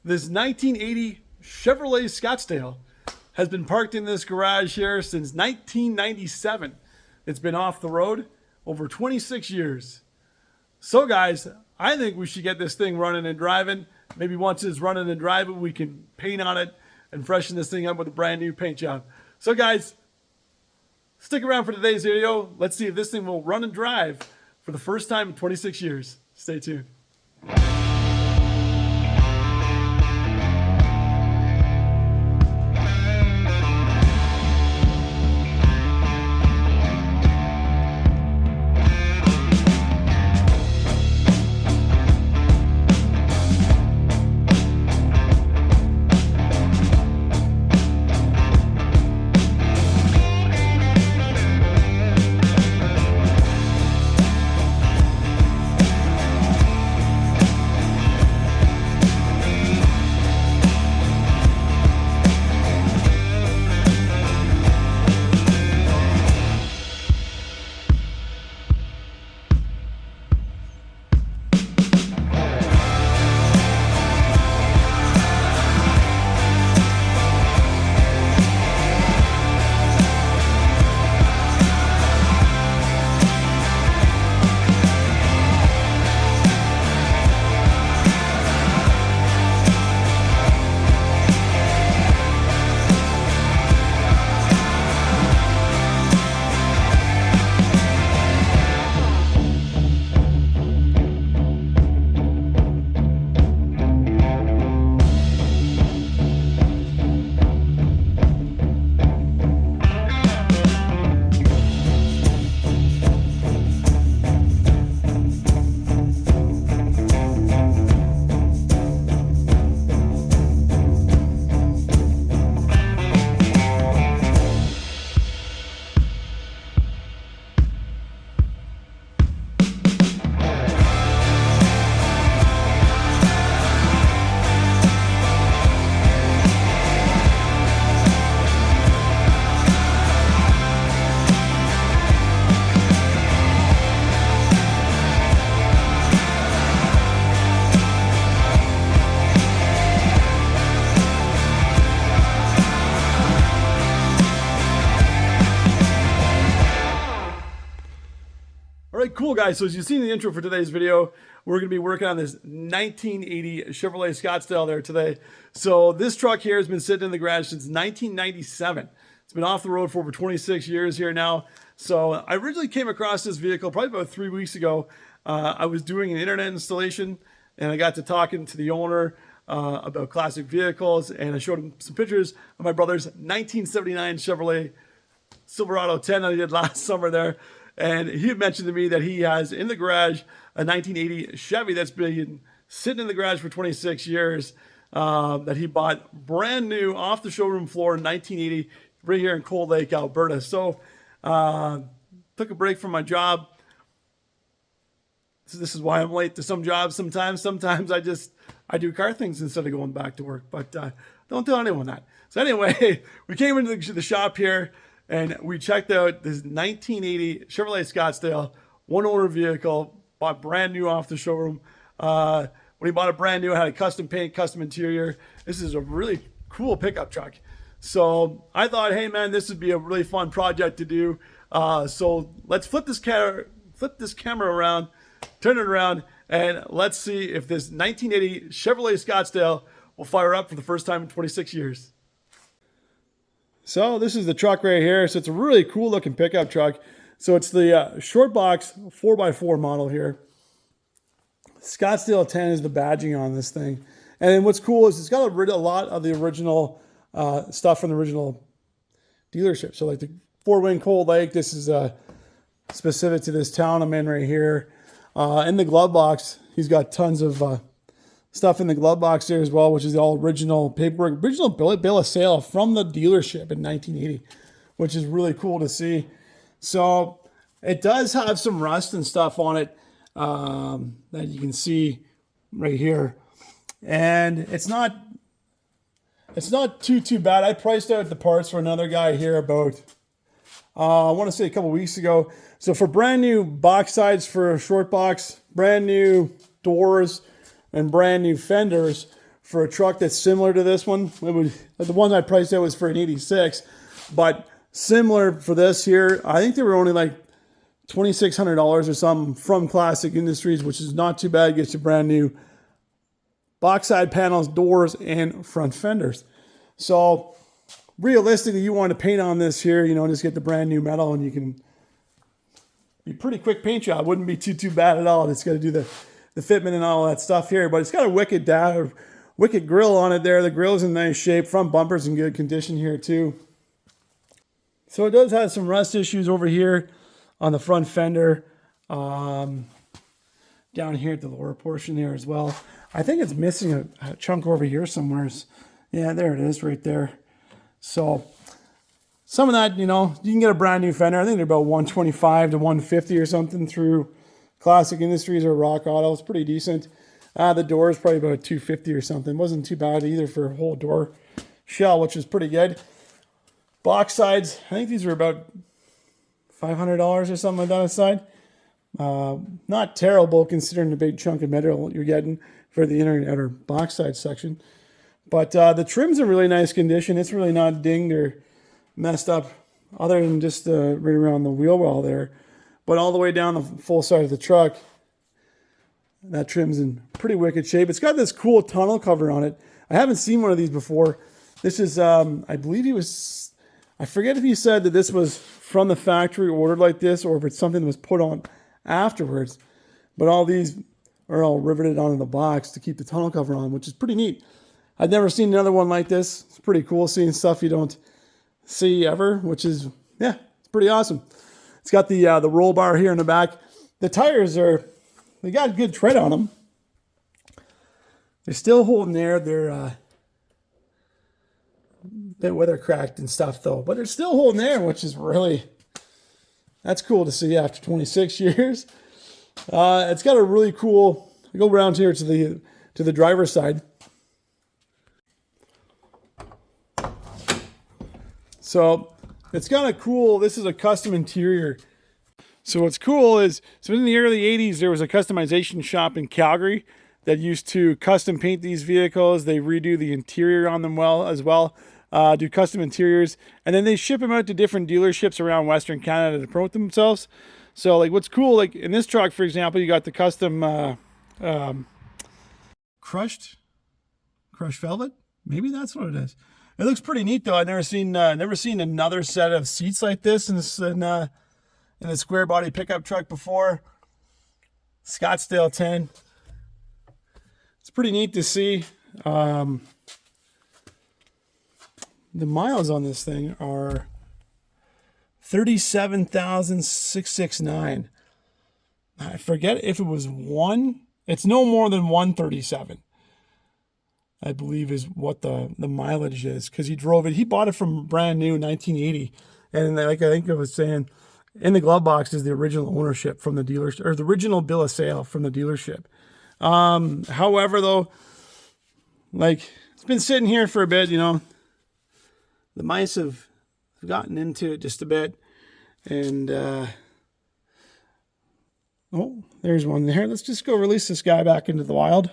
This 1980 Chevrolet Scottsdale has been parked in this garage here since 1997. It's been off the road over 26 years. So guys, I think we should get this thing running and driving. Maybe once it's running and driving, we can paint on it and freshen this thing up with a brand new paint job. So guys, stick around for today's video. Let's see if this thing will run and drive for the first time in 26 years. Stay tuned. All right, cool guys. So as you've seen in the intro for today's video, we're going to be working on this 1980 Chevrolet Scottsdale there today. So this truck here has been sitting in the garage since 1997. It's been off the road for over 26 years here now. So I originally came across this vehicle probably about 3 weeks ago. I was doing an internet installation and I got to talking to the owner about classic vehicles, and I showed him some pictures of my brother's 1979 Chevrolet Silverado 10 that I did last summer there. And he had mentioned to me that he has in the garage a 1980 Chevy that's been sitting in the garage for 26 years, that he bought brand new off the showroom floor in 1980 right here in Cold Lake, Alberta. So took a break from my job. So this is why I'm late to some jobs sometimes. Sometimes I do car things instead of going back to work, but don't tell anyone that. So anyway, we came into the shop here and we checked out this 1980 Chevrolet Scottsdale, one owner vehicle, bought brand new off the showroom. When he bought it brand new, it had a custom paint, custom interior. This is a really cool pickup truck. So I thought, hey man, this would be a really fun project to do. So let's flip this camera around, turn it around, and let's see if this 1980 Chevrolet Scottsdale will fire up for the first time in 26 years. So this is the truck right here. So it's a really cool looking pickup truck. So it's the short box 4x4 model here. Scottsdale 10 is the badging on this thing. And then what's cool is it's got a lot of the original stuff from the original dealership. So like the four-wing Cold Lake, this is specific to this town I'm in right here. In the glove box, he's got tons of stuff in the glove box there as well, which is all original paperwork, original bill of sale from the dealership in 1980, which is really cool to see. So it does have some rust and stuff on it that you can see right here. And it's not too bad. I priced out the parts for another guy here about, I want to say a couple weeks ago. So for brand new box sides for a short box, brand new doors, and brand new fenders for a truck that's similar to this one. The one I priced out was for an 86, but similar for this here. I think they were only like $2,600 or something from Classic Industries, which is not too bad. Gets you brand new box side panels, doors, and front fenders. So realistically, you want to paint on this here, just get the brand new metal, and you can be pretty quick paint job. Wouldn't be too bad at all. It's got to do the fitment and all that stuff here, but it's got a wicked grill on it there. The grill's in nice shape. Front bumper's in good condition here too. So it does have some rust issues over here on the front fender, down here at the lower portion there as well. I think it's missing a chunk over here somewhere. Yeah, there it is right there. So some of that, you can get a brand new fender. I think they're about $125 to $150 or something through Classic Industries or Rock Auto. It's pretty decent. The door is probably about $250 or something. Wasn't too bad either for a whole door shell, which is pretty good. Box sides, I think these were about $500 or something like that aside. Not terrible considering the big chunk of metal you're getting for the inner and outer box side section. But the trim's in really nice condition. It's really not dinged or messed up other than just right around the wheel well there. But all the way down the full side of the truck, that trim's in pretty wicked shape. It's got this cool tonneau cover on it. I haven't seen one of these before. This is, I believe I forget if he said that this was from the factory ordered like this or if it's something that was put on afterwards. But all these are all riveted onto the box to keep the tonneau cover on, which is pretty neat. I've never seen another one like this. It's pretty cool seeing stuff you don't see ever, which is, yeah, it's pretty awesome. It's got the roll bar here in the back. The tires they got good tread on them. They're still holding there. They're a bit weather cracked and stuff though, but they're still holding there, which is that's cool to see after 26 years. It's got a really cool, go around here to the driver's side. So it's got a cool, this is a custom interior. So what's cool is, so in the early 80s, there was a customization shop in Calgary that used to custom paint these vehicles. They redo the interior on them as well, do custom interiors. And then they ship them out to different dealerships around Western Canada to promote themselves. So like what's cool, like in this truck, for example, you got the custom crushed velvet. Maybe that's what it is. It looks pretty neat though. I've never seen another set of seats like this in a square body pickup truck before. Scottsdale 10. It's pretty neat to see. The miles on this thing are 37,669. I forget if it was one. It's no more than 137. I believe is what the mileage is, because he drove it. He bought it from brand new in 1980, and like I think I was saying, in the glove box is the original ownership from the dealership, or the original bill of sale from the dealership. However, though, like it's been sitting here for a bit, the mice have gotten into it just a bit, and oh, there's one there. Let's just go release this guy back into the wild.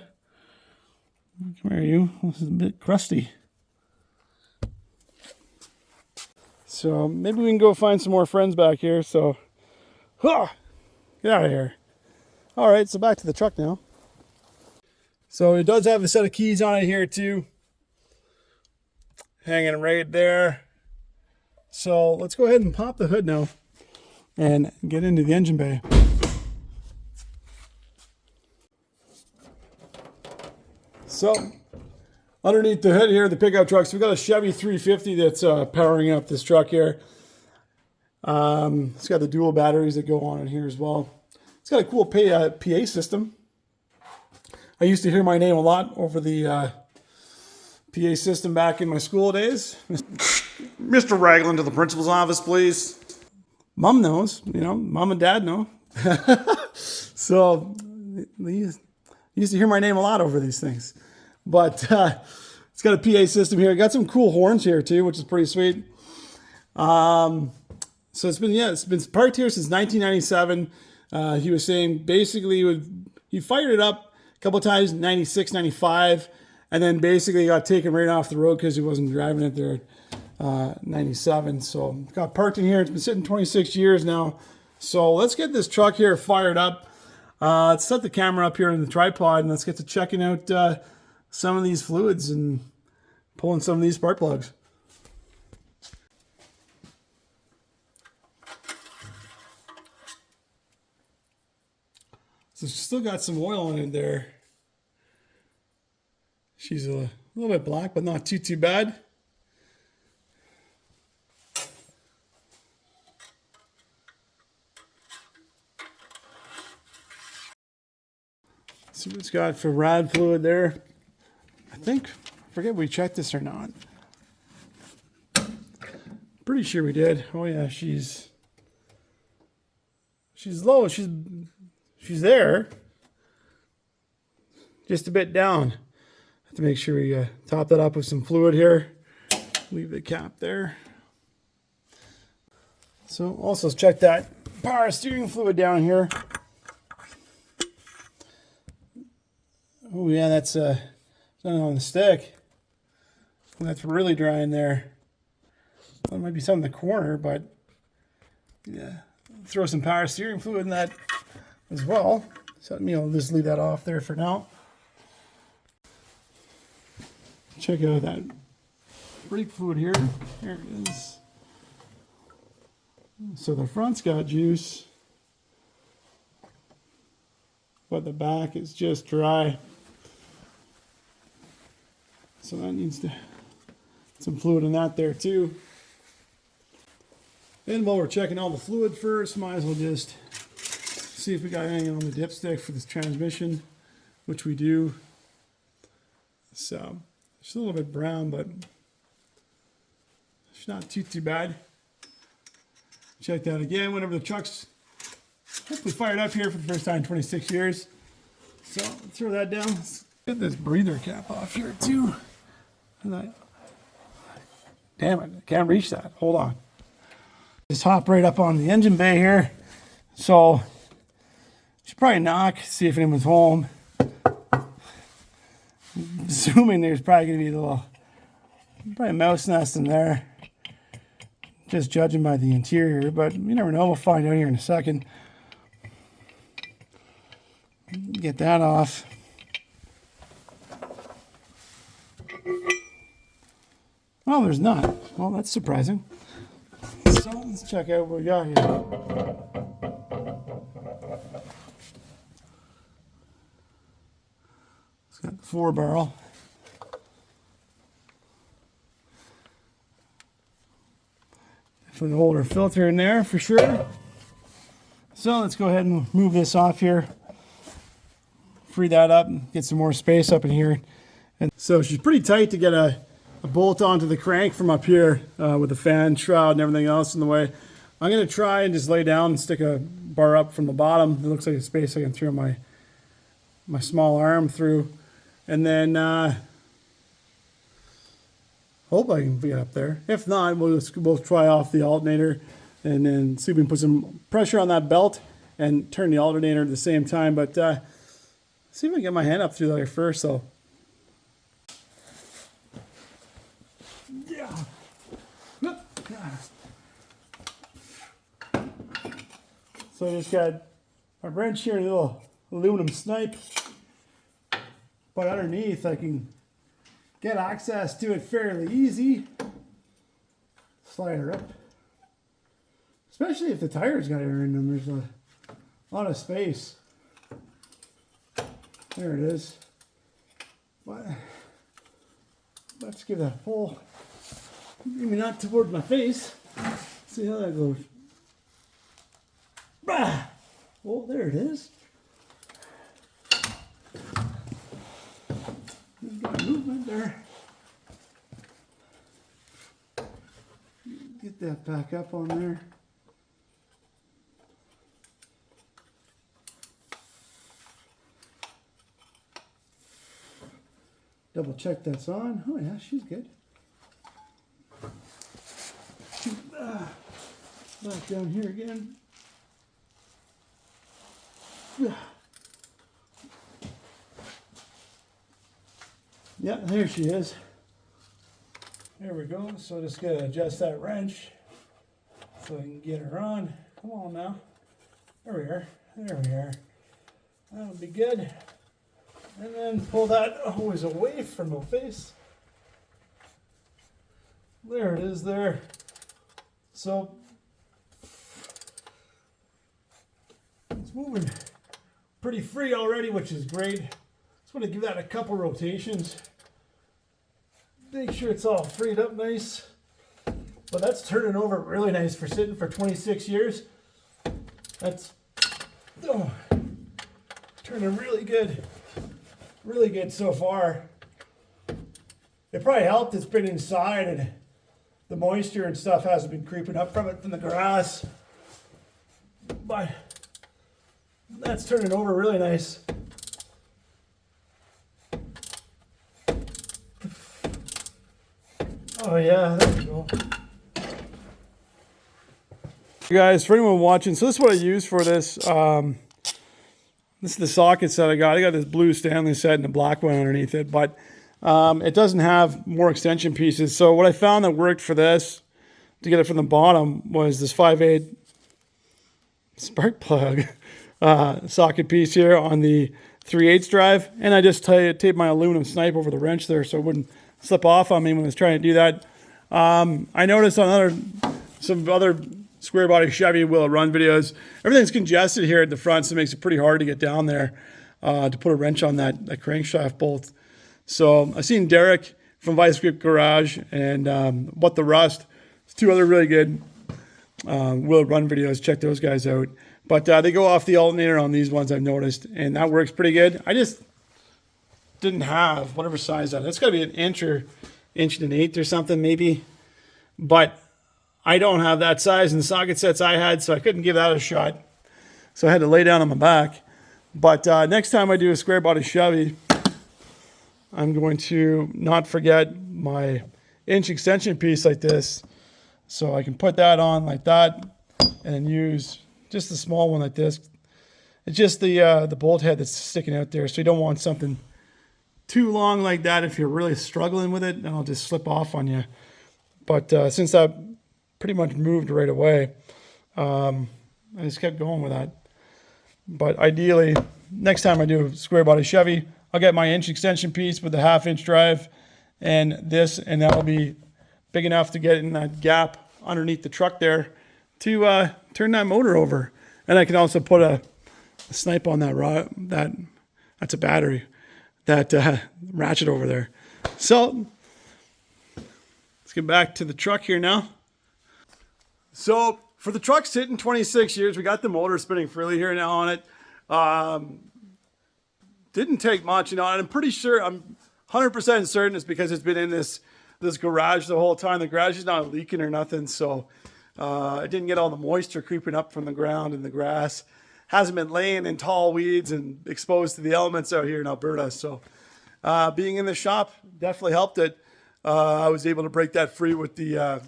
Come here, you. This is a bit crusty. So maybe we can go find some more friends back here. So, get out of here. All right, so back to the truck now. So it does have a set of keys on it here too. Hanging right there. So let's go ahead and pop the hood now and get into the engine bay. So, underneath the hood here, the pickup truck, so we've got a Chevy 350 that's powering up this truck here. It's got the dual batteries that go on in here as well. It's got a cool PA system. I used to hear my name a lot over the PA system back in my school days. Mr. Ragland to the principal's office, please. Mom knows, mom and dad know. So, you used to hear my name a lot over these things. But it's got a PA system here. Got some cool horns here too, which is pretty sweet. So it's been parked here since 1997. He was saying basically he fired it up a couple of times in 96, 95, And then basically got taken right off the road because he wasn't driving it there at 97. So got parked in here. It's been sitting 26 years now. So let's get this truck here fired up. Let's set the camera up here in the tripod and let's get to checking out some of these fluids and pulling some of these spark plugs. So she's still got some oil in it there. She's a little bit black, but not too bad. See what it's got for rad fluid there. I forget if we checked this or not. Pretty sure we did. Oh yeah, she's low. She's there. Just a bit down. Have to make sure we top that up with some fluid here. Leave the cap there. So also let's check that power steering fluid down here. Oh yeah, that's something on the stick. That's really dry in there. Well, it might be something in the corner, but yeah, throw some power steering fluid in that as well. So I'll just leave that off there for now. Check out that brake fluid here. There it is. So the front's got juice, but the back is just dry. So that needs some fluid in that there too. And while we're checking all the fluid first, might as well just see if we got anything on the dipstick for this transmission, which we do. So it's a little bit brown, but it's not too bad. Check that again whenever the truck's hopefully fired up here for the first time in 26 years. So throw that down. Let's get this breather cap off here too. Damn it, I can't reach that. Hold on. Just hop right up on the engine bay here. So should probably knock, see if anyone's home. Assuming there's probably gonna be probably a mouse nest in there. Just judging by the interior, but you never know. We'll find out here in a second. Get that off. Well, there's not. Well, that's surprising. So let's check out what we got here. It's got the 4-barrel. Definitely an older filter in there for sure. So let's go ahead and move this off here. Free that up and get some more space up in here. And so she's pretty tight to get a bolt onto the crank from up here with the fan shroud and everything else in the way. I'm going to try and just lay down and stick a bar up from the bottom. It looks like a space I can throw my small arm through. And then hope I can get up there. If not, we'll try off the alternator and then see if we can put some pressure on that belt and turn the alternator at the same time. But see if I can get my hand up through there first. So yeah. So I just got my wrench here, a little aluminum snipe. But underneath I can get access to it fairly easy. Slide her up. Especially if the tires got air in them. There's a lot of space. There it is. But let's give that a pull. Maybe not towards my face. See how that goes. Bah! Oh, there it is. There's got movement there. Get that back up on there. Double check that's on. Oh yeah, she's good. Back down here again. Yeah, there she is. There we go. So just gotta adjust that wrench so I can get her on. Come on now. There we are. There we are. That'll be good. And then pull that hose away from the face. There it is there. So it's moving pretty free already, which is great. Just want to give that a couple rotations. Make sure it's all freed up nice. But that's turning over really nice for sitting for 26 years. That's turning really good. Really good so far. It probably helped it's been inside and the moisture and stuff hasn't been creeping up from it from the grass. But that's turning over really nice. Oh yeah, there we go. Hey guys, for anyone watching, so this is what I use for this. This is the sockets that I got. I got this blue Stanley set and a black one underneath it, but it doesn't have more extension pieces. So what I found that worked for this, to get it from the bottom, was this 5/8 spark plug socket piece here on the 3/8 drive. And I just taped my aluminum snipe over the wrench there so it wouldn't slip off on me when I was trying to do that. I noticed on some other square body Chevy will run videos, everything's congested here at the front, so it makes it pretty hard to get down there to put a wrench on that crankshaft bolt. So I've seen Derek from Vice Grip Garage and What the Rust. It's two other really good will run videos. Check those guys out. But they go off the alternator on these ones, I've noticed, and that works pretty good. I just didn't have whatever size that. It's got to be an inch and an eighth or something maybe. But I don't have that size in the socket sets I had, so I couldn't give that a shot. So I had to lay down on my back. But next time I do a square body Chevy, I'm going to not forget my inch extension piece like this. So I can put that on like that and use just a small one like this. It's just the bolt head that's sticking out there. So you don't want something too long like that if you're really struggling with it, and it'll just slip off on you. But since that pretty much moved right away, I just kept going with that. But ideally, next time I do a square body Chevy, I'll get my inch extension piece with the 1/2 inch drive and this, and that'll be big enough to get in that gap underneath the truck there to turn that motor over. And I can also put a snipe on that rod, that's a battery, that ratchet over there. So let's get back to the truck here now. So for the truck sitting 26 years, we got the motor spinning freely here now on it. Didn't take much, and I'm pretty sure, I'm 100% certain it's because it's been in this garage the whole time. The garage is not leaking or nothing, so I didn't get all the moisture creeping up from the ground and the grass. Hasn't been laying in tall weeds and exposed to the elements out here in Alberta. So being in the shop definitely helped it. I was able to break that free with the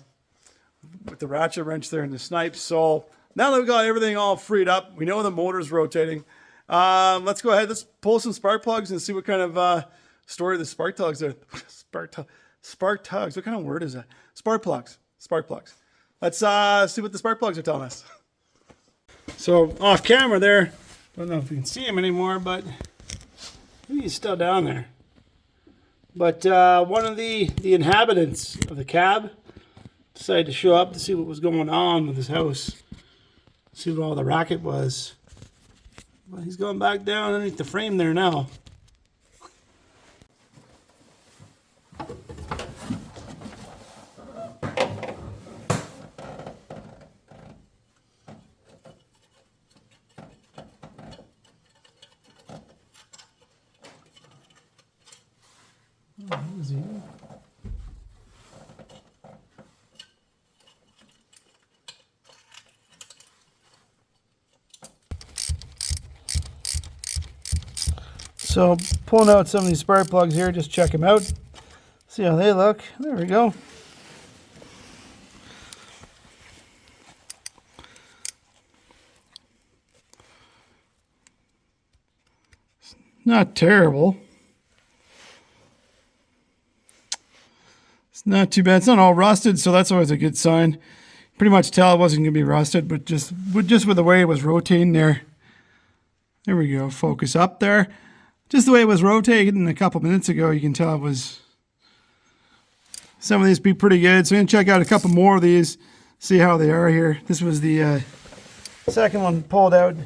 ratchet wrench there and the snipe. So now that we've got everything all freed up, we know the motor's rotating. Let's go ahead. Let's pull some spark plugs and see what kind of story the spark plugs are. Spark tugs. What kind of word is that? Spark plugs. Spark plugs. Let's see what the spark plugs are telling us. So off camera there, don't know if you can see him anymore, but maybe he's still down there. But one of the inhabitants of the cab decided to show up to see what was going on with his house, see what all the racket was. Well, he's going back down underneath the frame there now. Oh, who is he? So pulling out some of these spark plugs here, just check them out. See how they look. There we go. Not terrible. It's not too bad. It's not all rusted, so that's always a good sign. Pretty much tell it wasn't going to be rusted, but just with the way it was rotating there. There we go. Focus up there. Just the way it was rotating a couple minutes ago, you can tell it was... Some of these be pretty good. So I'm going to check out a couple more of these, see how they are here. This was the second one pulled out.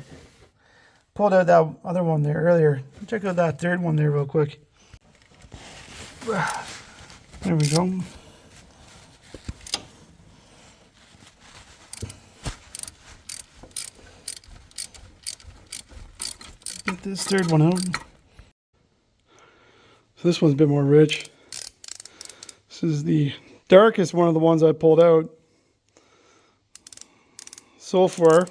Pulled out that other one there earlier. Check out that third one there real quick. There we go. Get this third one out. So this one's a bit more rich. This is the darkest one of the ones I pulled out so far.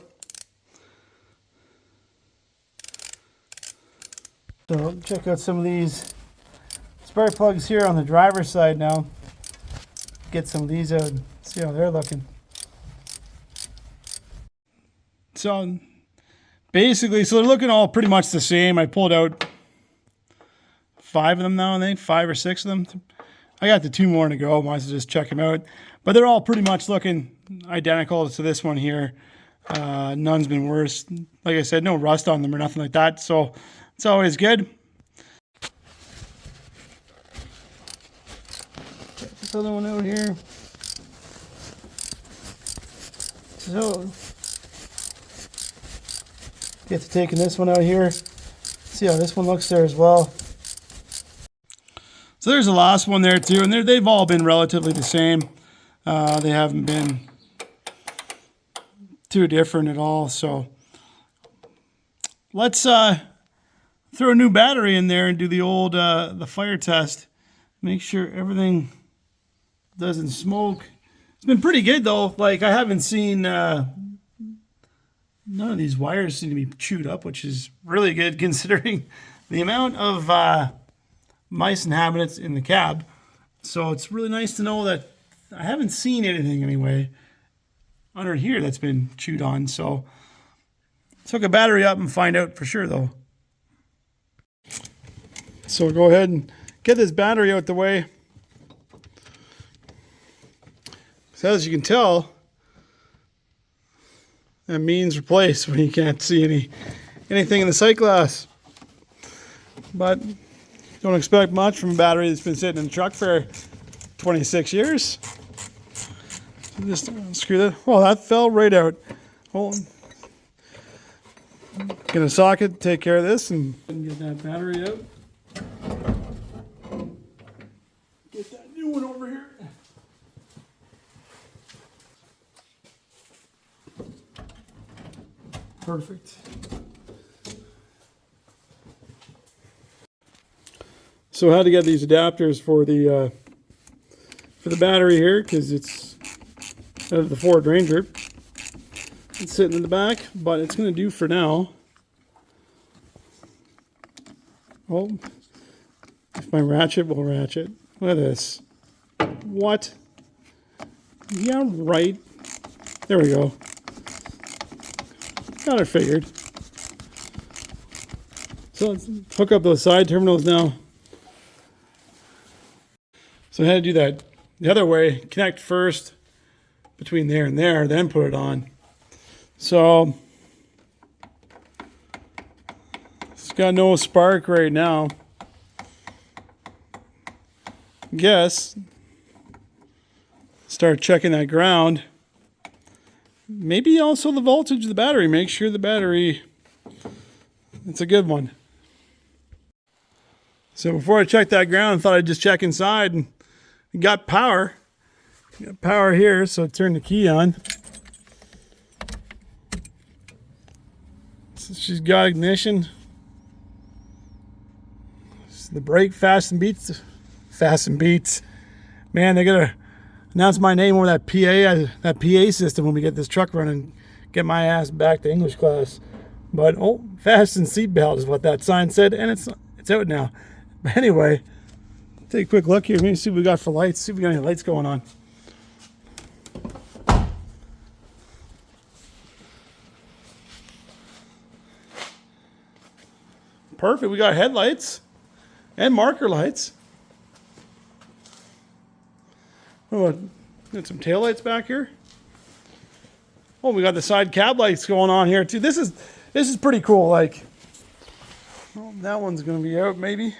So check out some of these spark plugs here on the driver's side now. Get some of these out and see how they're looking. So basically, so they're looking all pretty much the same. I pulled out 5 of them now, I think, 5 or 6 of them. I got the 2 more to go. Might as well just check them out. But they're all pretty much looking identical to this one here. None's been worse. Like I said, no rust on them or nothing like that. So it's always good. Check this other one out here. So get to taking this one out here. See how this one looks there as well. So there's the last one there too, and they've all been relatively the same. They haven't been too different at all. So let's throw a new battery in there and do the old the fire test. Make sure everything doesn't smoke. It's been pretty good though. Like I haven't seen none of these wires seem to be chewed up, which is really good considering the amount of mice inhabitants in the cab. So it's really nice to know that I haven't seen anything anyway under here that's been chewed on. So let's hook a battery up and find out for sure though. So we'll go ahead and get this battery out the way. So as you can tell, that means replace when you can't see anything in the sight glass. But don't expect much from a battery that's been sitting in the truck for 26 years. So just screw that. Oh, that fell right out. Hold on. Get a socket, take care of this, and get that battery out. Get that new one over here. Perfect. So I had to get these adapters for the battery here because it's out of the Ford Ranger. It's sitting in the back, but it's going to do for now. Oh, if my ratchet will ratchet. Look at this. What? Yeah, right. There we go. Got it figured. So let's hook up those side terminals now. So I had to do that the other way. Connect first between there and there, then put it on. So it's got no spark right now. Guess start checking that ground. Maybe also the voltage of the battery. Make sure the battery, it's a good one. So before I checked that ground, I thought I'd just check inside and got power. Got power here, so I turned the key on. So she's got ignition. So the brake fast and beats. Fast and beats. Man, they gotta announce my name over that PA system when we get this truck running. Get my ass back to English class. But oh, fasten seatbelt is what that sign said, and it's out now. But anyway, take a quick look here. Maybe see what we got for lights. See if we got any lights going on. Perfect. We got headlights and marker lights. Oh, got some taillights back here. Oh, we got the side cab lights going on here too. This is pretty cool. Like, well, that one's gonna be out maybe,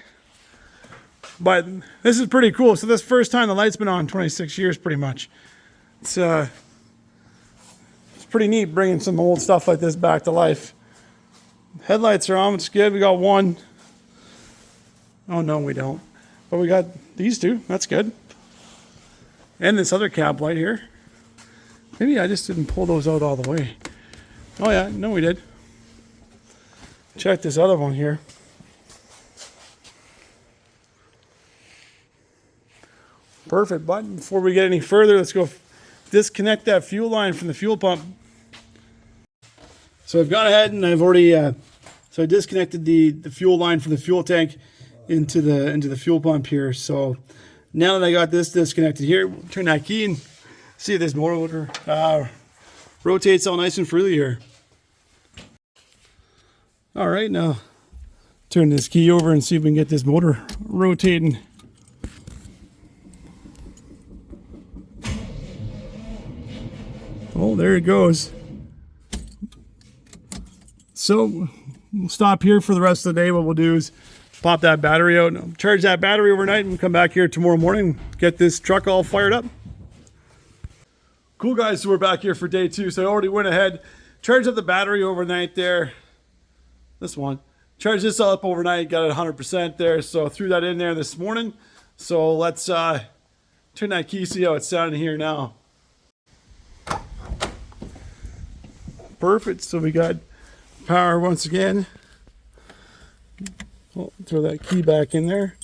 but this is pretty cool. So this first time the light's been on in 26 years, pretty much. It's pretty neat bringing some old stuff like this back to life. Headlights are on, which is good. We got one. Oh no, we don't. But we got these two. That's good. And this other cab light here. Maybe I just didn't pull those out all the way. Oh yeah, no we did. Check this other one here. Perfect. But before we get any further, let's go disconnect that fuel line from the fuel pump. So I've gone ahead and I've already so I disconnected the fuel line from the fuel tank into the fuel pump here. So now that I got this disconnected here, we'll turn that key and see if this motor rotates all nice and freely here. All right, now turn this key over and see if we can get this motor rotating. Oh, there it goes. So we'll stop here for the rest of the day. What we'll do is pop that battery out and charge that battery overnight and come back here tomorrow morning, get this truck all fired up. Cool guys, so we're back here for day 2. So I already went ahead, charged up the battery overnight there. This one. Charged this all up overnight, got it 100% there. So threw that in there this morning. So let's turn that key, see how it's sounding here now. Perfect, so we got power once again. I'll throw that key back in there.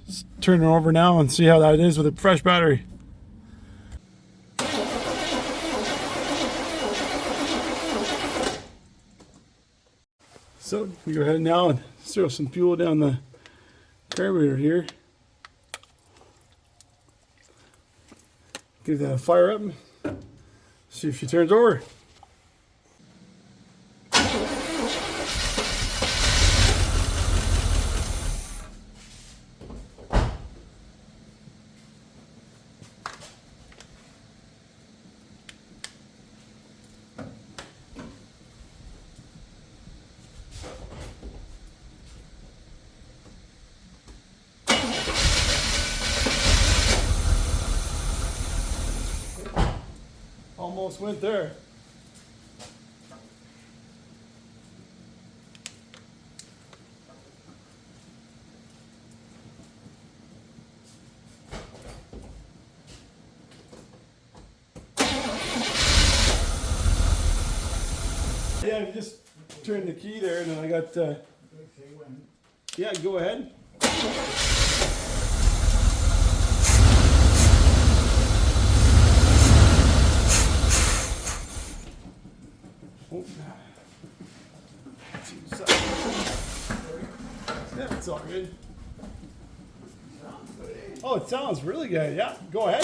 Let's turn it over now and see how that is with a fresh battery. So we go ahead now and throw some fuel down the carburetor here. Give that a fire up. See if she turns over. Almost went there. Yeah, I just turned the key there and then I got, yeah, go ahead. Yeah, it's all good. Oh, it sounds really good. Yeah, go ahead.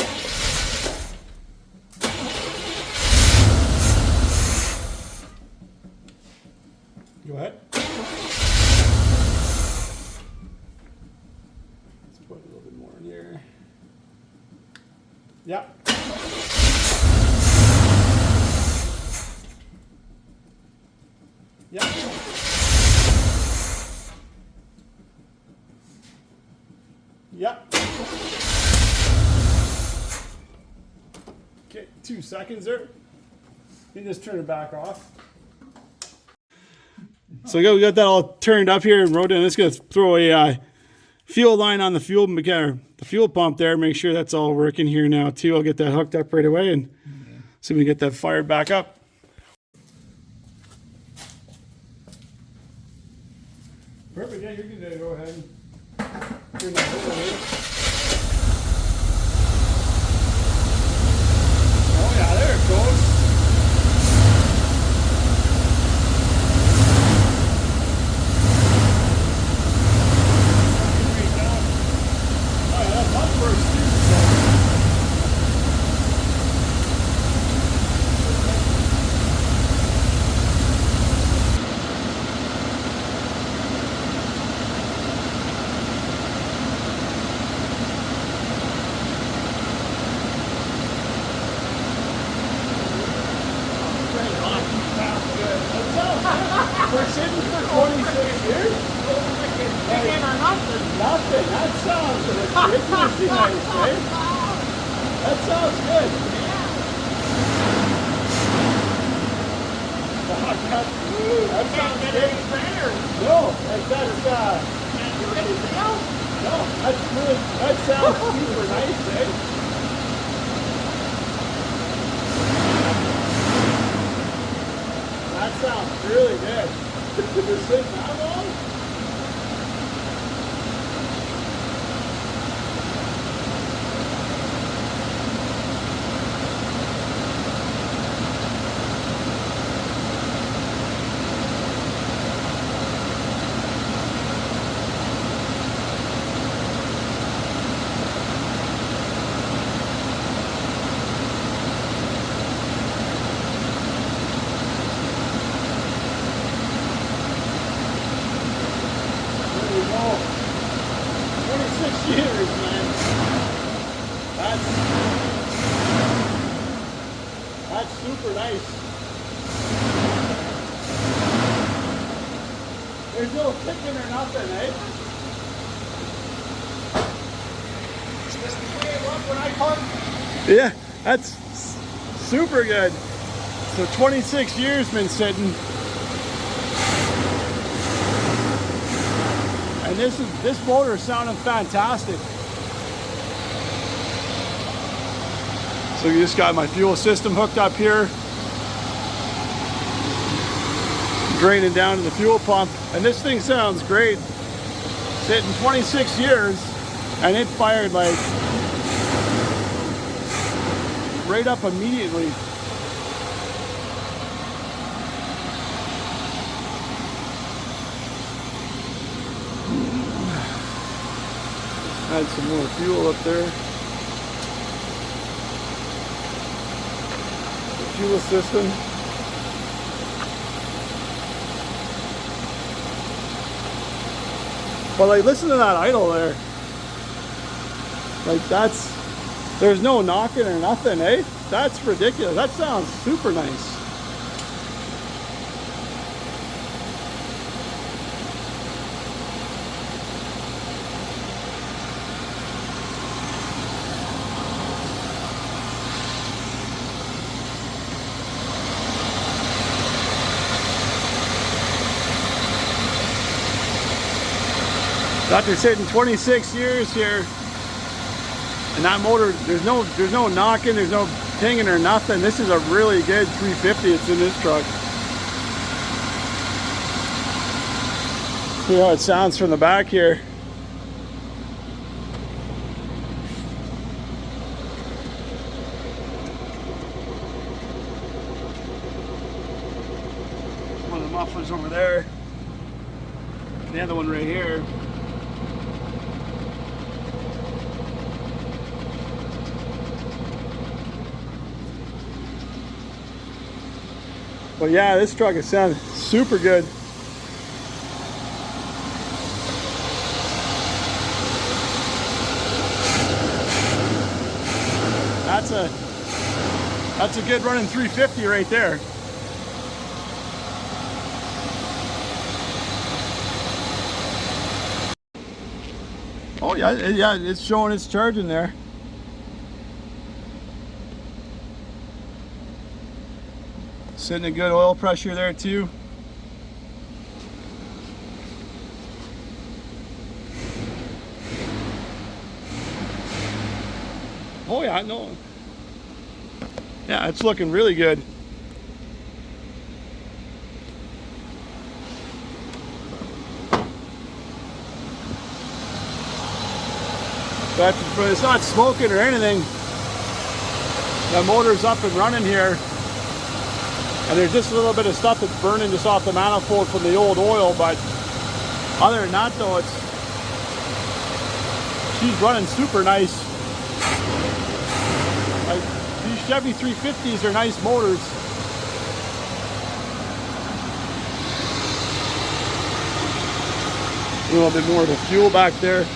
Go ahead. Let's put a little bit more in here. Yeah. Yeah. Yeah. Okay, 2 seconds there. You just turn it back off. So we got that all turned up here and wrote in. Let's go throw a fuel line on the fuel pump there. Make sure that's all working here now too. I'll get that hooked up right away and see if we can get that fired back up. Perfect. Yeah, you're good to go ahead and turn that over here. Oh yeah, there it goes. We're sitting for 26 years? Chicken or nothing. Nothing. That sounds ridiculously nice, right? That sounds good. That sounds good. No, like that's Can't do anything else. no, that's really, that sounds super nice, eh? That sounds really good. You're sitting that long? There we go. 26 years, man. That's super nice. There's no kicking or nothing, eh? Just the way it was when I parked. Yeah, that's super good. So 26 years been sitting. And this motor is sounding fantastic. So you just got my fuel system hooked up here, draining down to the fuel pump, and this thing sounds great. Sitting 26 years, and it fired like right up immediately. Add some more fuel up there. The fuel system. But like, listen to that idle there. Like there's no knocking or nothing, eh? That's ridiculous. That sounds super nice. After sitting 26 years here, and that motor, there's no knocking, there's no pinging or nothing. This is a really good 350 that's in this truck. See how it sounds from the back here. One of the mufflers over there. The other one right here. But yeah, this truck is sounding super good. That's a good running 350 right there. Oh yeah, it's showing it's charging there. Sitting a good oil pressure there too. Oh yeah, no. Yeah, it's looking really good. But it's not smoking or anything. The motor's up and running here. And there's just a little bit of stuff that's burning just off the manifold from the old oil, but other than that though, she's running super nice. Like, these Chevy 350s are nice motors. A little bit more of the fuel back there.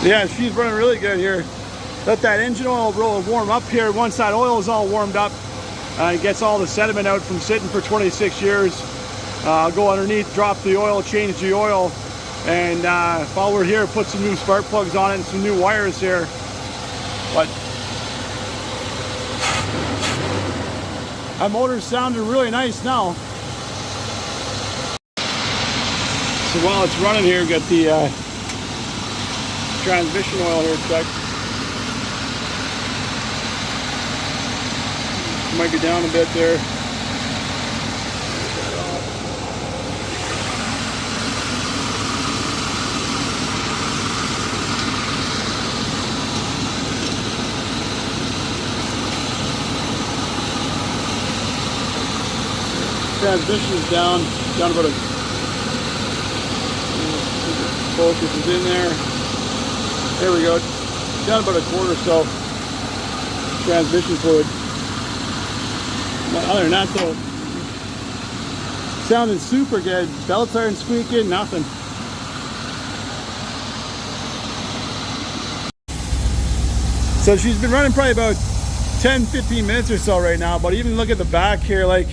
Yeah, she's running really good here. Let that engine oil roll warm up here. Once that oil is all warmed up, it gets all the sediment out from sitting for 26 years. Go underneath, drop the oil, change the oil, and while we're here, put some new spark plugs on it and some new wires here. But our motor's sounding really nice now. So while it's running here, got the transmission oil here checked. Might be down a bit there. Transmission is down about a focus is in there. There we go. Down about a quarter or so transmission fluid. But other than that though, sounding super good. Belts aren't squeaking, nothing. So she's been running probably about 10-15 minutes or so right now, but even look at the back here, like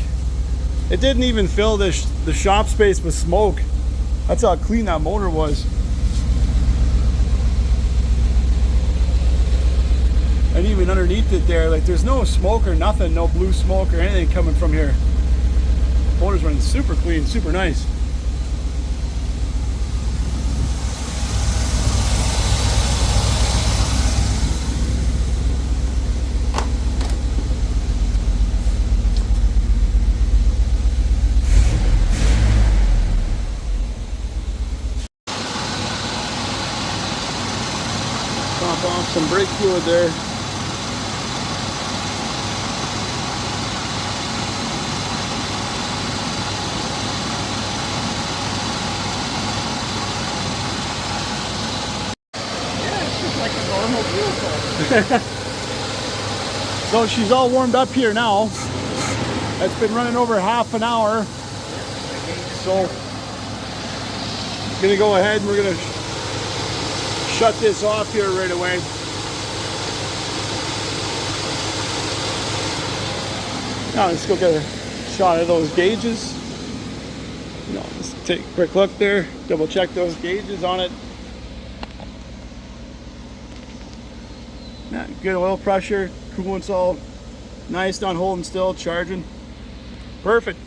it didn't even fill the shop space with smoke. That's how clean that motor was. And even underneath it there, like there's no smoke or nothing, no blue smoke or anything coming from here. Motor's running super clean, super nice. Pump off some brake fluid there. So she's all warmed up here now. It's been running over half an hour. So gonna go ahead and we're gonna shut this off here right away. Now let's go get a shot of those gauges. Let's take a quick look there, double check those gauges on it. Good oil pressure, coolant's all nice, not holding still, charging. Perfect.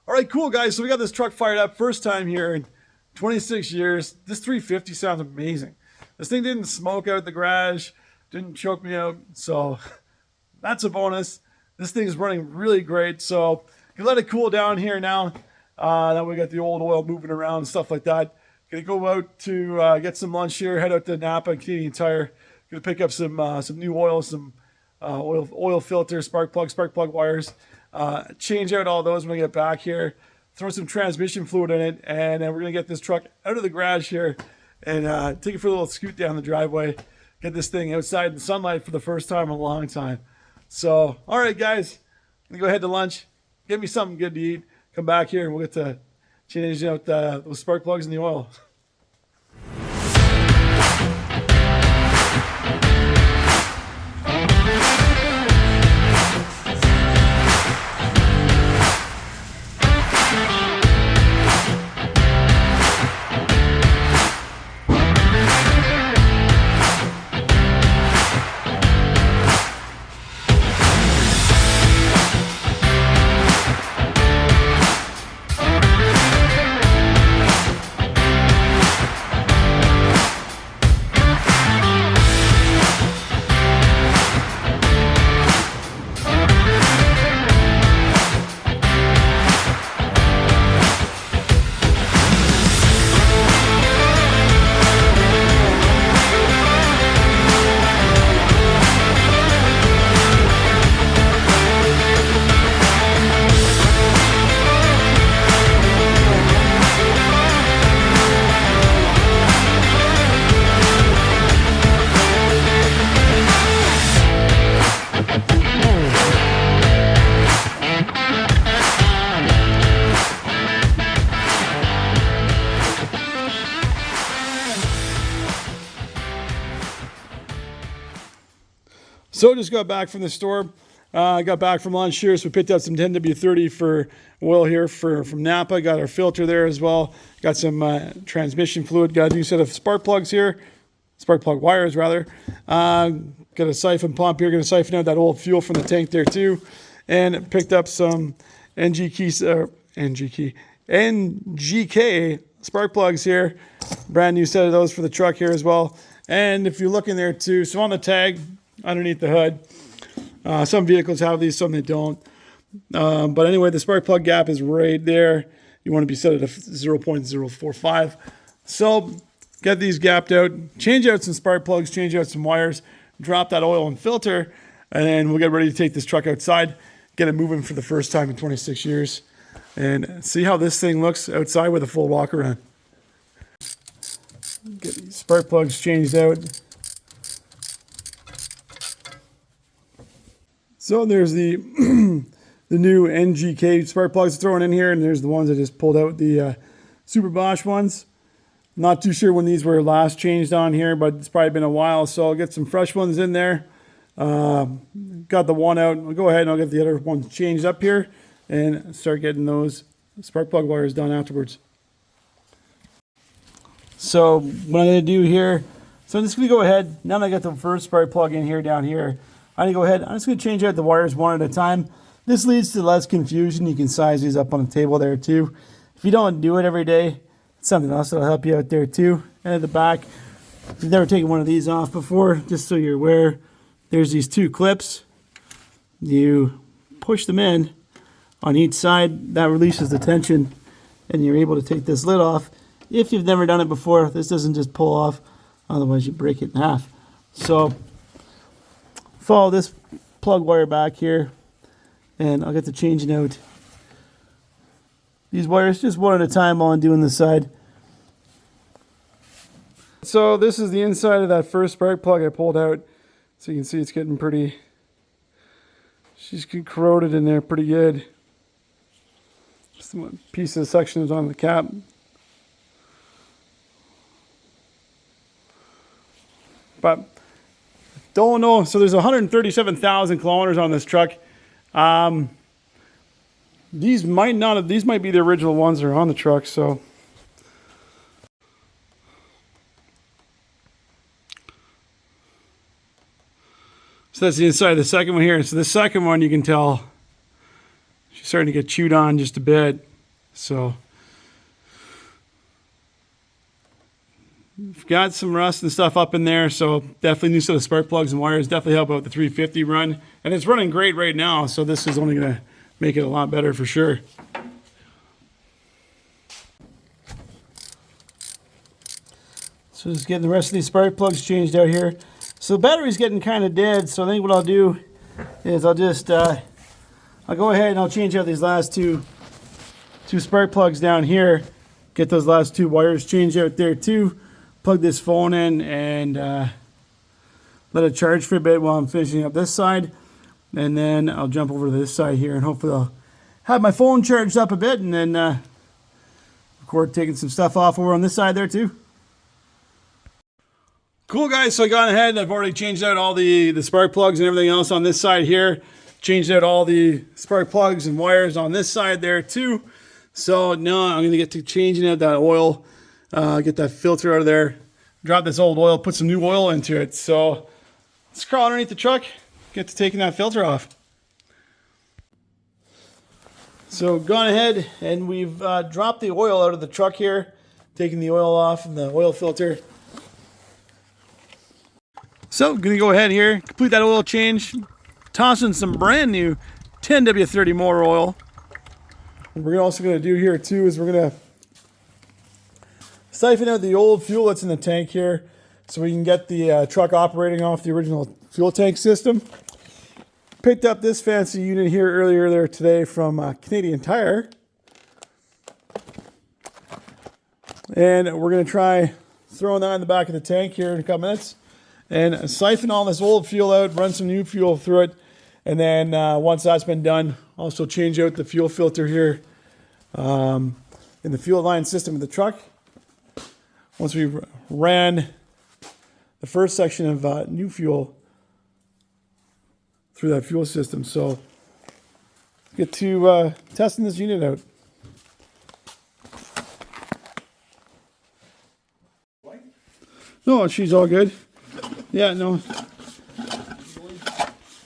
All right, cool guys. So we got this truck fired up, first time here in 26 years. This 350 sounds amazing. This thing didn't smoke out the garage, didn't choke me out. So that's a bonus. This thing is running really great. So you let it cool down here now. Then we got the old oil moving around and stuff like that. Gonna go out to get some lunch here, head out to NAPA and Canadian Tire. Gonna pick up some new oil, some oil filters, spark plug wires. Change out all those when we get back here. Throw some transmission fluid in it, and then we're gonna get this truck out of the garage here and take it for a little scoot down the driveway. Get this thing outside in the sunlight for the first time in a long time. So, all right, guys, I'm gonna go ahead to lunch. Get me something good to eat. Come back here, and we'll get to changing out those spark plugs in the oil. So just got back from the store. Got back from lunch here, so we picked up some 10W30 for oil here from NAPA. Got our filter there as well. Got some transmission fluid. Got a new set of spark plugs here. Spark plug wires, rather. Got a siphon pump here. Going to siphon out that old fuel from the tank there too. And picked up some NGK spark plugs here. Brand new set of those for the truck here as well. And if you look in there too, so on the tag, underneath the hood, some vehicles have these, some they don't. But anyway, the spark plug gap is right there. You want to be set at a 0.045. So get these gapped out, change out some spark plugs, change out some wires, drop that oil and filter, and then we'll get ready to take this truck outside, get it moving for the first time in 26 years, and see how this thing looks outside with a full walk around. Get these spark plugs changed out. So there's the the new NGK spark plugs thrown in here, and there's the ones I just pulled out, the Super Bosch ones. Not too sure when these were last changed on here, but it's probably been a while, so I'll get some fresh ones in there. Got the one out. I'll go ahead and I'll get the other ones changed up here and start getting those spark plug wires done afterwards. So what I'm going to do here, so I'm just going to go ahead, now that I got the first spark plug in here down here, I'm going to go ahead, I'm just going to change out the wires one at a time. This leads to less confusion. You can size these up on the table there too. If you don't do it every day, it's something else that'll help you out there too. And at the back, if you've never taken one of these off before, just so you're aware, there's these two clips. You push them in on each side, that releases the tension, and you're able to take this lid off. If you've never done it before, this doesn't just pull off, otherwise you break it in half. So follow this plug wire back here, and I'll get to changing out these wires just one at a time while I'm doing this side. So this is the inside of that first spark plug I pulled out. So you can see it's getting pretty, she's corroded in there pretty good. Just one piece of the section is on the cap. But don't know, so there's 137,000 kilometers on this truck. These might not have, these might be the original ones that are on the truck, so. So that's the inside of the second one here. So the second one, you can tell she's starting to get chewed on just a bit. So we've got some rust and stuff up in there. So definitely new set of spark plugs and wires. Definitely help out the 350 run. And it's running great right now. So this is only going to make it a lot better for sure. So just getting the rest of these spark plugs changed out here. So the battery's getting kind of dead, so I think what I'll do is I'll just, I'll go ahead and I'll change out these last two spark plugs down here, get those last two wires changed out there too, plug this phone in and let it charge for a bit while I'm finishing up this side, and then I'll jump over to this side here and hopefully I'll have my phone charged up a bit and then record taking some stuff off over on this side there too. Cool guys, so I got ahead, I've already changed out all the spark plugs and everything else on this side here. Changed out all the spark plugs and wires on this side there too. So now I'm gonna get to changing out that oil, get that filter out of there, drop this old oil, put some new oil into it. So let's crawl underneath the truck, get to taking that filter off. So gone ahead and we've dropped the oil out of the truck here, taking the oil off and the oil filter. So, gonna go ahead here, complete that oil change, toss in some brand new 10W30 motor oil. What we're also gonna do here too is we're gonna siphon out the old fuel that's in the tank here so we can get the truck operating off the original fuel tank system. Picked up this fancy unit here earlier there today from Canadian Tire. And we're gonna try throwing that in the back of the tank here in a couple minutes. And siphon all this old fuel out, run some new fuel through it, and then once that's been done, also change out the fuel filter here in the fuel line system of the truck. Once we ran the first section of new fuel through that fuel system. So get to testing this unit out. No, she's all good. Yeah, no.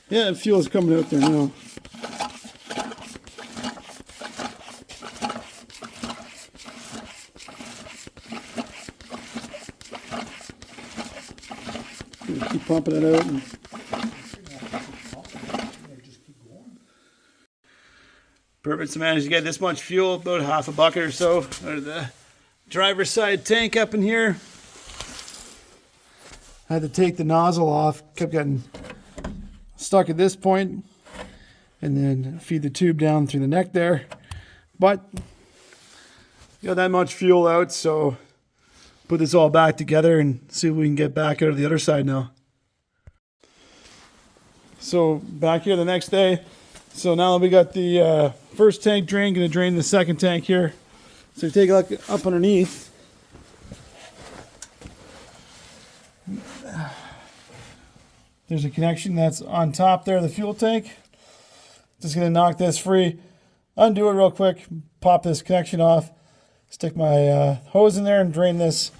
Yeah, fuel's coming out there now. Keep pumping it out. Perfect. So managed to get this much fuel, about half a bucket or so, out of the driver's side tank up in here. I had to take the nozzle off, kept getting stuck at this point, and then feed the tube down through the neck there. But got that much fuel out, so put this all back together and see if we can get back out of the other side now. So back here the next day. So now that we got the first tank drained, gonna drain the second tank here. So take a look up underneath. There's a connection that's on top there of the fuel tank. Just gonna knock this free, undo it real quick, pop this connection off, stick my hose in there and drain this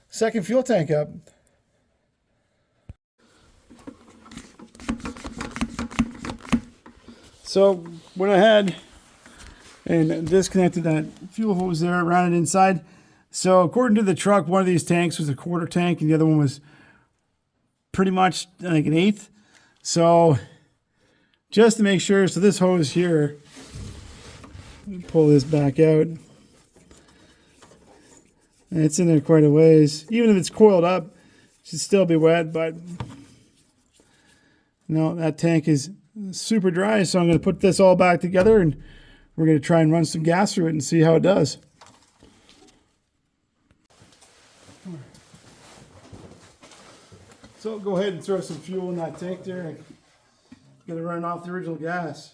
second fuel tank up. So went ahead and disconnected that fuel hose there, ran it inside. So according to the truck, one of these tanks was a quarter tank and the other one was pretty much like an eighth. So just to make sure, so this hose here, pull this back out. And it's in there quite a ways. Even if it's coiled up, it should still be wet, but no, that tank is super dry. So I'm going to put this all back together and we're going to try and run some gas through it and see how it does. So go ahead and throw some fuel in that tank there. Get it running off the original gas.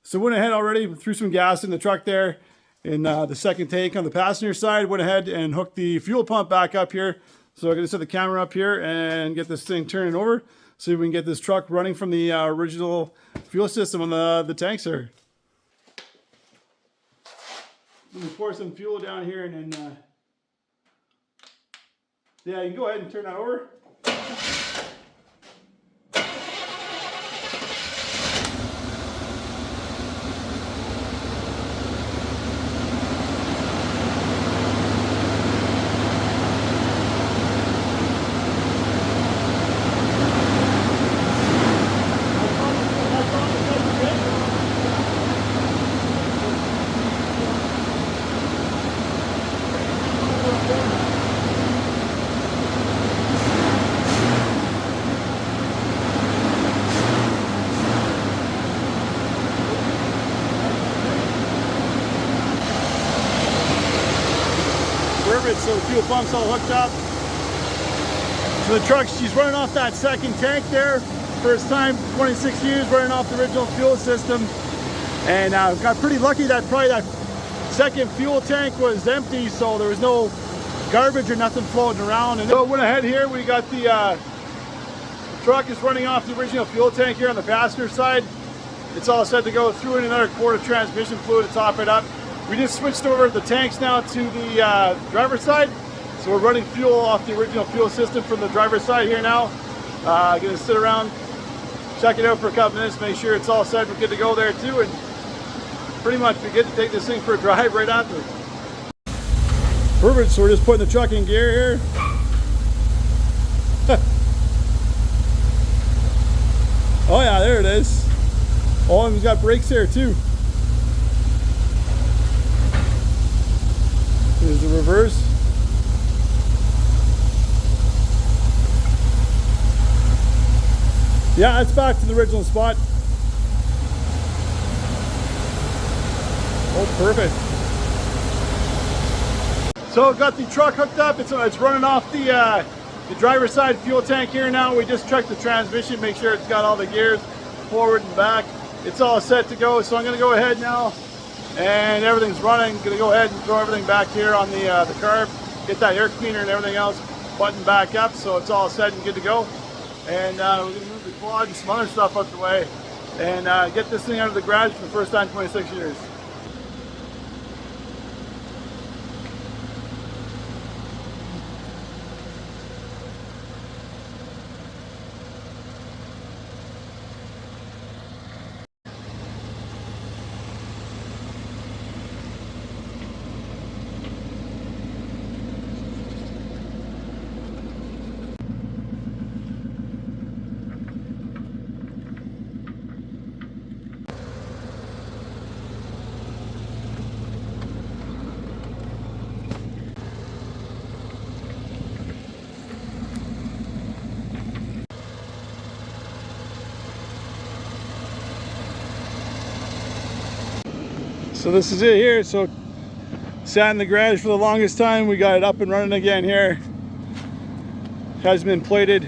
So went ahead already, threw some gas in the truck there. In the second tank on the passenger side, went ahead and hooked the fuel pump back up here. So I'm going to set the camera up here and get this thing turning over so we can get this truck running from the original fuel system on the tanks here. Let me pour some fuel down here and then yeah, you can go ahead and turn that over. So the fuel pump's all hooked up. So the truck, she's running off that second tank there. First time, 26 years, running off the original fuel system. And got pretty lucky that probably that second fuel tank was empty, so there was no garbage or nothing floating around. And so went ahead here, we got the truck is running off the original fuel tank here on the passenger side. It's all set to go. Threw in another quart of transmission fluid to top it up. We just switched over the tanks now to the driver's side. So we're running fuel off the original fuel system from the driver's side here now. Gonna sit around, check it out for a couple minutes, make sure it's all set. We're good to go there too. And pretty much we get to take this thing for a drive right after. Perfect, so we're just putting the truck in gear here. Oh yeah, there it is. Oh, and we've got brakes there too. Here's the reverse. Yeah, it's back to the original spot. Oh, perfect. So got the truck hooked up. It's running off the driver's side fuel tank here now. We just checked the transmission, make sure it's got all the gears forward and back. It's all set to go. So I'm going to go ahead now. And everything's running. Gonna go ahead and throw everything back here on the carb, get that air cleaner and everything else button back up, so it's all set and good to go. And we're going to move the quad and some other stuff out the way and get this thing out of the garage for the first time in 26 years. So this is it here. So sat in the garage for the longest time. We got it up and running again here. Has been plated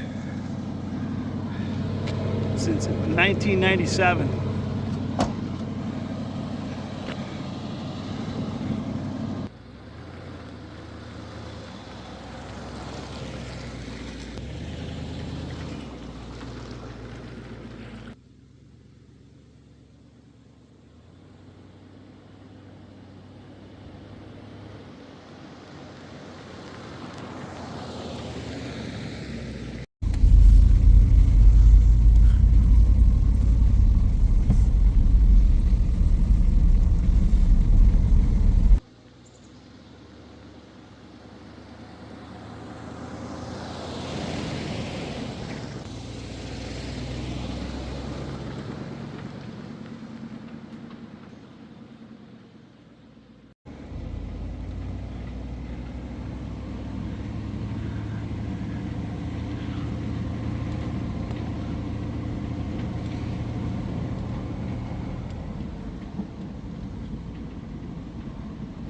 since 1997.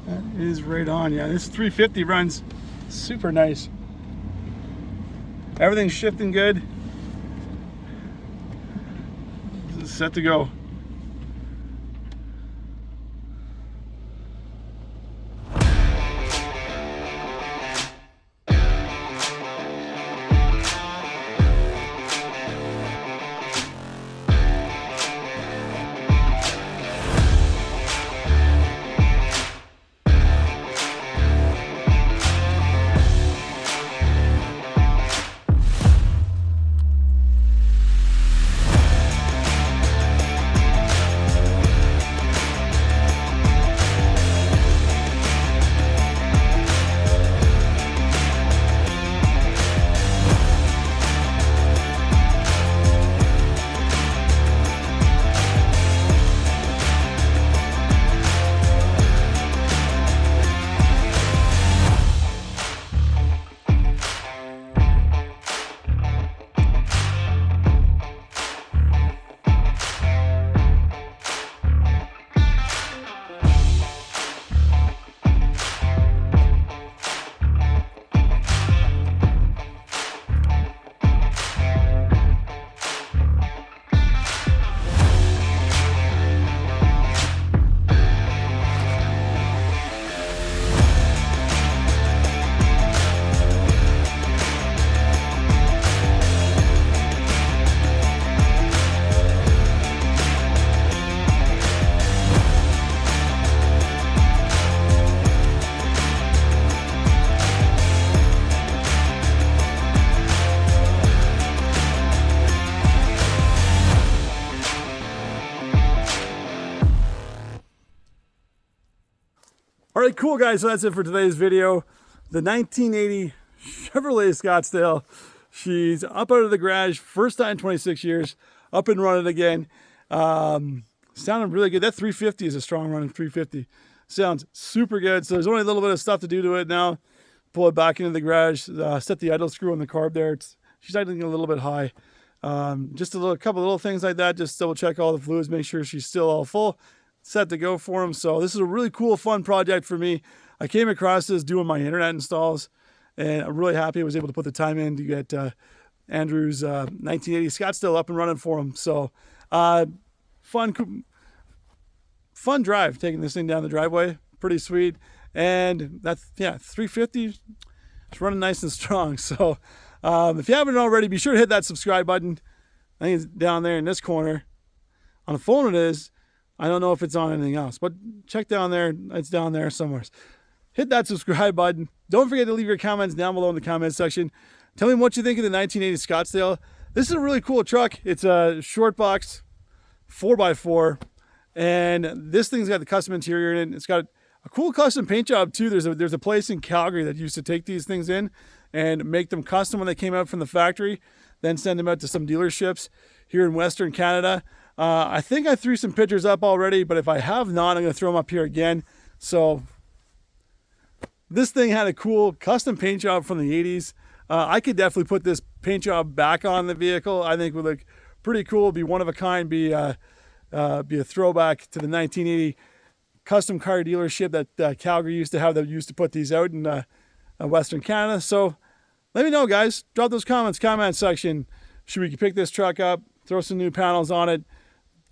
That is right on. Yeah, this 350 runs super nice. Everything's shifting good. This is set to go. All right, cool guys, so that's it for today's video. The 1980 Chevrolet Scottsdale. She's up out of the garage, first time in 26 years, up and running again. Sounding really good. That 350 is a strong running 350. Sounds super good. So there's only a little bit of stuff to do to it now. Pull it back into the garage, set the idle screw on the carb there. She's idling a little bit high. Just a couple little things like that. Just double check all the fluids, make sure she's still all full. Set to go for them. So this is a really cool, fun project for me. I came across this doing my internet installs, and I'm really happy I was able to put the time in to get Andrew's 1980 Scottsdale up and running for him. So fun drive taking this thing down the driveway. Pretty sweet. And that's, yeah, 350. It's running nice and strong. So if you haven't already, be sure to hit that subscribe button. I think it's down there in this corner. On the phone it is. I don't know if it's on anything else, but check down there. It's down there somewhere. Hit that subscribe button. Don't forget to leave your comments down below in the comment section. Tell me what you think of the 1980 Scottsdale. This is a really cool truck. It's a short box 4x4, and this thing's got the custom interior in it. It's got a cool custom paint job too. There's a place in Calgary that used to take these things in and make them custom when they came out from the factory, then send them out to some dealerships here in Western Canada. I think I threw some pictures up already, but if I have not, I'm going to throw them up here again. So this thing had a cool custom paint job from the 80s. I could definitely put this paint job back on the vehicle. I think it would look pretty cool, be one of a kind, be a throwback to the 1980 custom car dealership that Calgary used to have, that used to put these out in Western Canada. So let me know, guys. Drop those comments, comment section. Should we pick this truck up, throw some new panels on it,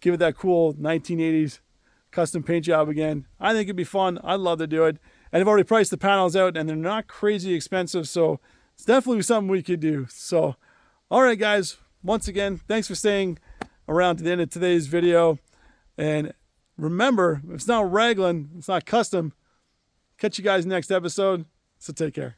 give it that cool 1980s custom paint job again? I think it'd be fun. I'd love to do it. And I've already priced the panels out, and they're not crazy expensive, so it's definitely something we could do. So, all right, guys. Once again, thanks for staying around to the end of today's video. And remember, if it's not Raglan, it's not custom. Catch you guys next episode. So take care.